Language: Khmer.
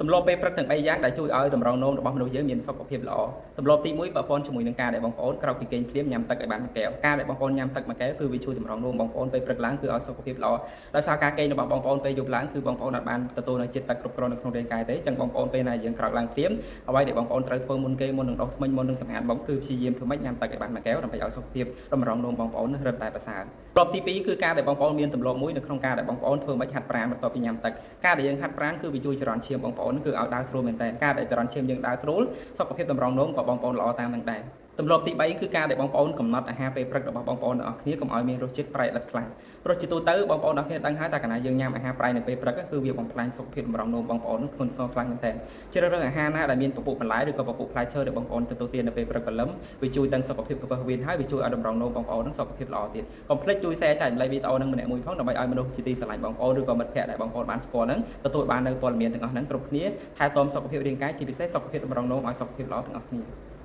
ទម្លាប់ពេលព្រឹកទាំង3យ៉ាងដែលជួយឲ្យតម្រងនោមរបស់មនុស្សយើងមានសុខភាពល្អទម្លាប់ទី1បើព័ន្ធជាមួយនឹងការដែលបងប្អូនក្រោកពីគេងភ្លាមញ៉ាំទឹកឲ្យបានមួយកែវការដែលបងប្អូនញ៉ាំទឹកមួយកែវគឺវាជួយតម្រងនោមបងប្អូនពេលព្រឹកឡើងគឺឲ្យសុខភាពល្អដោយសារការគេងរបស់បងប្អូនពេលយប់ឡើងគឺបងប្អូនអាចបានទទួលនៅជាតិទឹកគ្រប់គ្រាន់នៅក្នុងរាងកាយទេអញ្ចឹងបងប្អូនពេលណាយើងក្រោកឡើងភ្លាមអ្វីដែលបងប្អូនត្រូវធ្វើមុនគេមុននឹងដុសធ្មេញមុននឹងសម្អាតមុខគឺព្យាយាមធ្វើម៉េចញ៉ាំទឹកឲ្យបានមួយកែវដើម្បីឲ្យសុខភាពតម្រងនោមបងប្អូនរឹតតែប្រសើរទម្លាប់ទី2គឺការដែលបងប្អូនមានទម្លាប់មួយនៅក្នុងការដែលបងប្អូនធ្វើម៉េចហាត់ប្រាណបន្ទាប់ពីញ៉ាំទឹកការដែលយើងហាត់ប្រាណគឺវាជួយចរន្តឈាមបងប្អូនគឺឲ្យដើរស្រួលមែនតើការដែលចរន្តឈាមយើងដើរស្រួលសុខភាពតម្រងនោមក៏បងប្អូនល្អតាមនឹងដែរទម្លាប់ទី3គឺការដែលបងប្អូនកំណត់អាហារពេលព្រឹករបស់បងប្អូនទាំងអស់គ្នាកុំឲ្យមានរសជាតិប្រៃដិតខ្លាំងព្រោះជាទូទៅបងប្អូនទាំងអស់គ្នាដឹងហើយតែកាលណាយើងញ៉ាំអាហារប្រៃនៅពេលព្រឹកគឺវាបំផ្លាញសុខភាពតម្រងនោមបងប្អូនធ្ងន់ធ្ងរខ្លាំងមែនតើជ្រើសរើសអាហារណាដែលមានពពុះបន្លែឬក៏ពពុះផ្លែឈើដែលបងប្អូនទទួលទាននៅពេលព្រឹកព្រលឹមវាជួយទាំងសុខភាពកពស់វៀនហើយវាជួយឲ្យតម្រងនោមបងប្អូននឹងសុខភាពល្អទៀតកុំភ្លេចជួយ share ចែករំលែកវីដេអូនឹងម្នាក់មួយផងដើម្បីឲ្យមនុស្សជាទីស្រឡាញ់បងប្អូនឬក៏មិត្តភ័ក្តិដែលបងប្អូនបានស្គាល់នឹងទទួលបាននៅព័ត៌មានទាំងអស់ហ្នឹងគ្រប់គ្នាថែទាំសុខភាពរាងកាយជាពិសេសសុខភាពតម្រងនោមឲ្យសុខភាពល្អទាំងអស់គ្នា